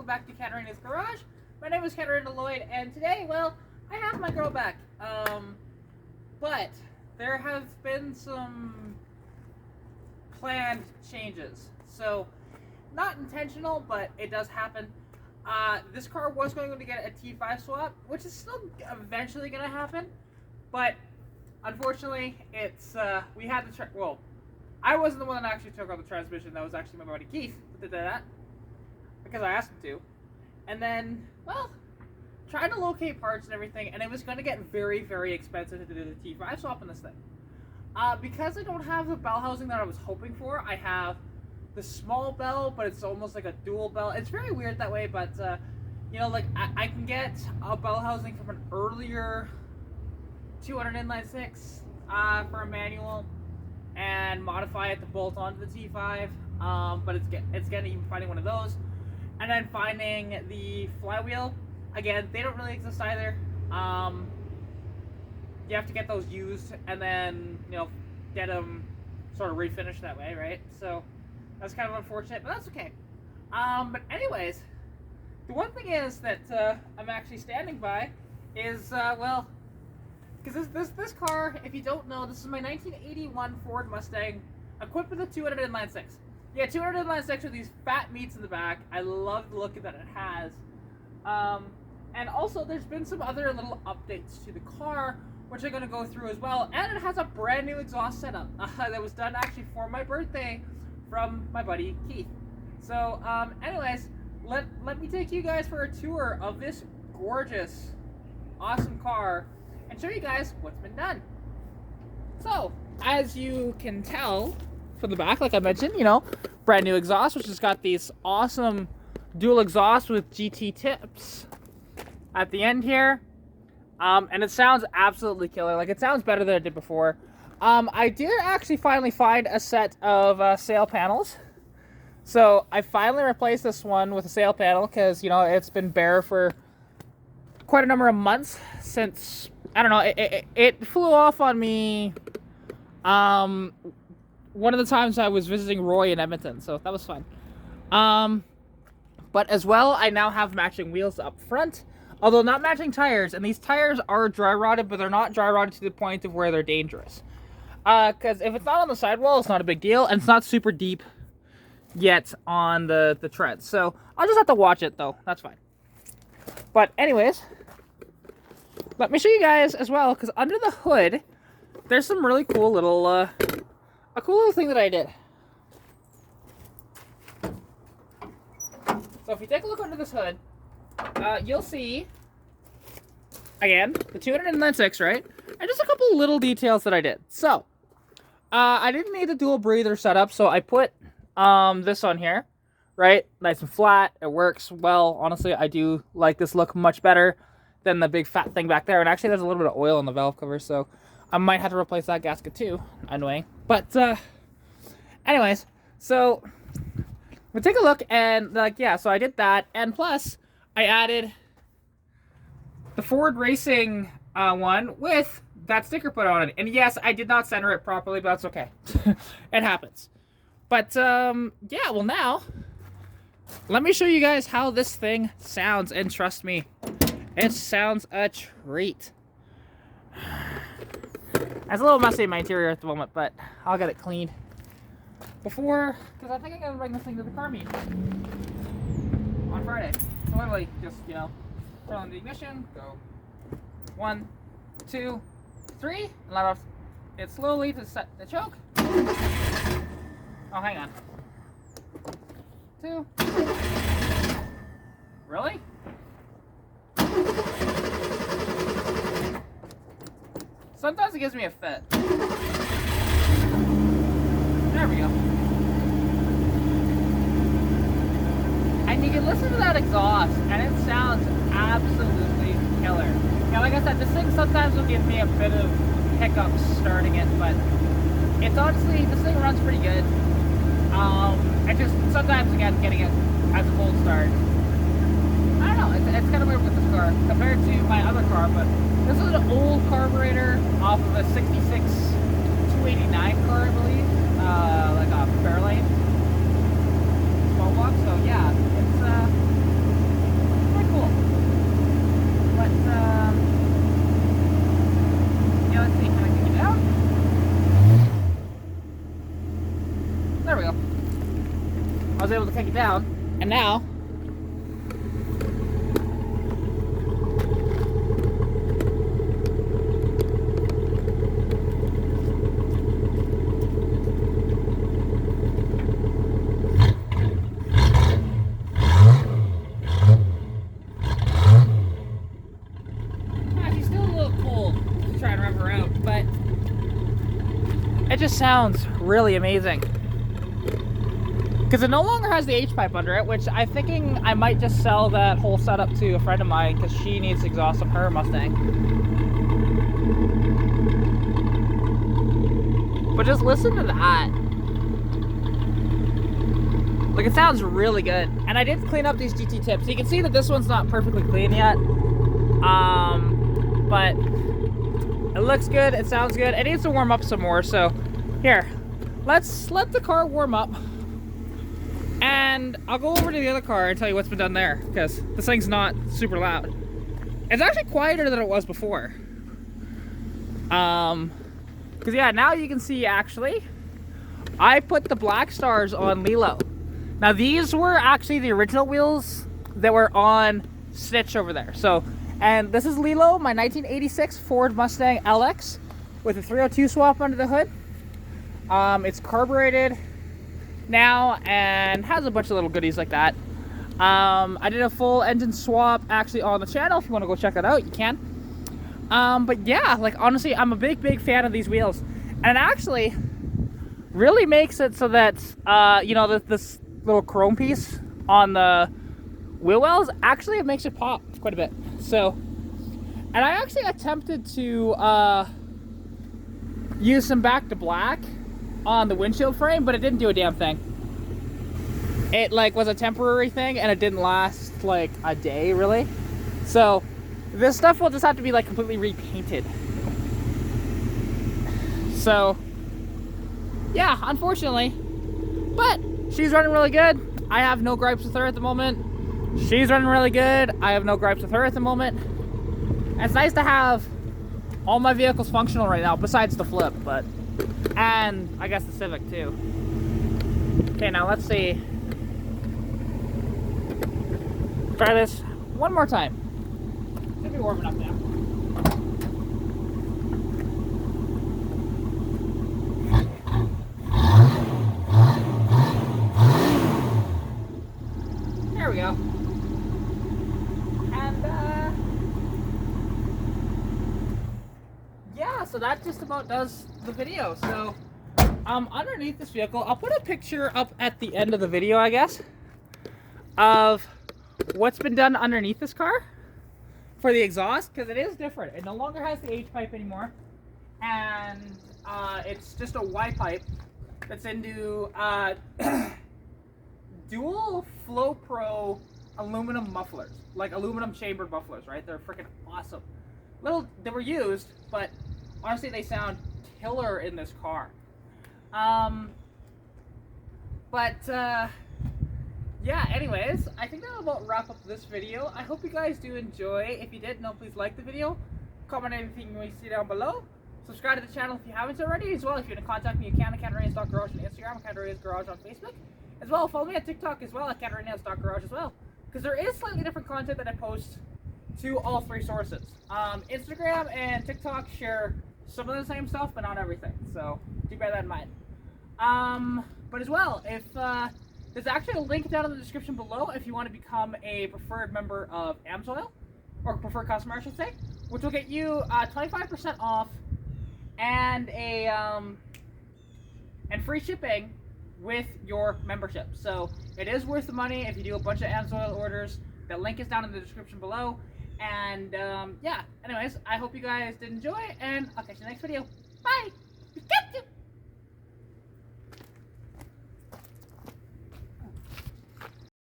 back to Katarina's Garage. My name is Katarina Lloyd, and today, well, I have my girl back. But there have been some planned changes. So, not intentional, but it does happen. This car was going to get a T5 swap, which is still eventually going to happen. But, unfortunately, it's, we had to well, I wasn't the one that actually took out the transmission. That was actually my buddy Keith that did that, because I asked him to. And then, well, trying to locate parts and everything, and it was going to get very, very expensive to do the T5 swap on this thing. Because I don't have the bell housing that I was hoping for, I have the small bell, but it's almost like a dual bell. It's very weird that way, but, you know, like, I can get a bell housing from an earlier 200 inline 6 for a manual, and modify it to bolt onto the T5, but it's getting even finding one of those, and then finding the flywheel. Again, they don't really exist either. You have to get those used, and then, you know, get them sort of refinished that way, right? So that's kind of unfortunate, but that's okay. But anyways, the one thing is that I'm actually standing by is well, because this car, if you don't know, this is my 1981 Ford Mustang, equipped with a 200 inline 6. Yeah, 200 inline 6 with these fat meats in the back. I love the look that it has. And also, there's been some other little updates to the car, which I'm going to go through as well. And it has a brand new exhaust setup that was done actually for my birthday from my buddy Keith. So, anyways, let me take you guys for a tour of this gorgeous, awesome car and show you guys what's been done. So, as you can tell from the back, like I mentioned, you know, brand new exhaust, which has got these awesome dual exhausts with GT tips at the end here. And it sounds absolutely killer. Like, it sounds better than it did before. I did actually finally find a set of sail panels. So, I finally replaced this one with a sail panel because, you know, it's been bare for quite a number of months since, I don't know, it flew off on me one of the times I was visiting Roy in Edmonton, so that was fun. But as well, I now have matching wheels up front, although not matching tires, and these tires are dry rotted, but they're not dry rotted to the point of where they're dangerous. Because if it's not on the sidewall, it's not a big deal, and it's not super deep yet on the treads. So I'll just have to watch it, though. That's fine. But anyways, let me show you guys as well, because under the hood, there's some really cool little, a cool little thing that I did. So if you take a look under this hood, you'll see, again, the 296, right? And just a couple little details that I did. So, I didn't need the dual breather setup, so I put this on here, right? Nice and flat. It works well. Honestly, I do like this look much better than the big fat thing back there. And actually, there's a little bit of oil on the valve cover, so I might have to replace that gasket too, anyway. But, anyways, so we'll take a look, and, like, yeah, so I did that, and plus, I added the Ford Racing one with that sticker put on it. And yes, I did not center it properly, but that's okay. It happens. But, yeah, well, now, let me show you guys how this thing sounds, and trust me, it sounds a treat. It's a little messy in my interior at the moment, but I'll get it cleaned before, because I think I'm going to bring this thing to the car meet on Friday. So literally just, you know, turn on the ignition, go 1, 2, 3, and let off it slowly to set the choke. Oh, hang on. 2. Really? Sometimes it gives me a fit. There we go. And you can listen to that exhaust, and it sounds absolutely killer. Now, like I said, this thing sometimes will give me a bit of hiccups starting it, but it's honestly, this thing runs pretty good. And just sometimes, again, getting it as a cold start, I don't know, it's kind of weird with this car compared to my other car, but this is an old carburetor off of a 66 289 car, I believe, like a Fairlane small block. So yeah, I was able to kick it down, and now she's still a little cold to try and rev her out, but it just sounds really amazing. Because it no longer has the H-pipe under it, which I'm thinking I might just sell that whole setup to a friend of mine because she needs exhaust on her Mustang. But just listen to that. Like, it sounds really good. And I did clean up these GT tips. You can see that this one's not perfectly clean yet. But it looks good, it sounds good. It needs to warm up some more, so here, let's let the car warm up. And I'll go over to the other car and tell you what's been done there, because this thing's not super loud. It's actually quieter than it was before. Because yeah, now you can see actually, I put the black stars on Lilo. Now these were actually the original wheels that were on Stitch over there. So, and this is Lilo, my 1986 Ford Mustang LX with a 302 swap under the hood. It's carbureted now and has a bunch of little goodies like that. I did a full engine swap actually on the channel. If you want to go check that out, you can. But yeah, like honestly, I'm a big fan of these wheels, and it actually really makes it so that you know, this little chrome piece on the wheel wells, actually it makes it pop quite a bit. So, and I actually attempted to use some back to black on the windshield frame, but it didn't do a damn thing. It like was a temporary thing and it didn't last like a day really. So this stuff will just have to be like completely repainted. So yeah, unfortunately, but she's running really good. I have no gripes with her at the moment. She's running really good. I have no gripes with her at the moment. And it's nice to have all my vehicles functional right now besides the Flip, but and I guess the Civic too. Okay, now let's see. Try this one more time. Should be warming up now. There we go. And yeah, so that just about does the video. So underneath this vehicle, I'll put a picture up at the end of the video, I guess, of what's been done underneath this car for the exhaust, because it is different. It no longer has the H-pipe anymore, and it's just a Y-pipe that's into dual Flow Pro aluminum mufflers, like aluminum chambered mufflers, right? They're freaking awesome. They were used, but honestly they sound killer in this car. Yeah, anyways, I think that'll about wrap up this video. I hope you guys do enjoy. If you did, please like the video, comment anything you see down below, subscribe to the channel if you haven't already. As well, if you want to contact me, you can at Katarina.garage on Instagram, Katarina's Garage on Facebook. As well, follow me on TikTok as well at Katarina.garage as well, because there is slightly different content that I post to all three sources. Instagram and TikTok share some of the same stuff, but not everything, so do bear that in mind. But as well, if there's actually a link down in the description below if you want to become a preferred member of AMSOIL, or preferred customer I should say, which will get you 25% off and and free shipping with your membership. So it is worth the money if you do a bunch of AMSOIL orders. The link is down in the description below. And yeah, anyways, I hope you guys did enjoy, and I'll catch you in the next video. Bye!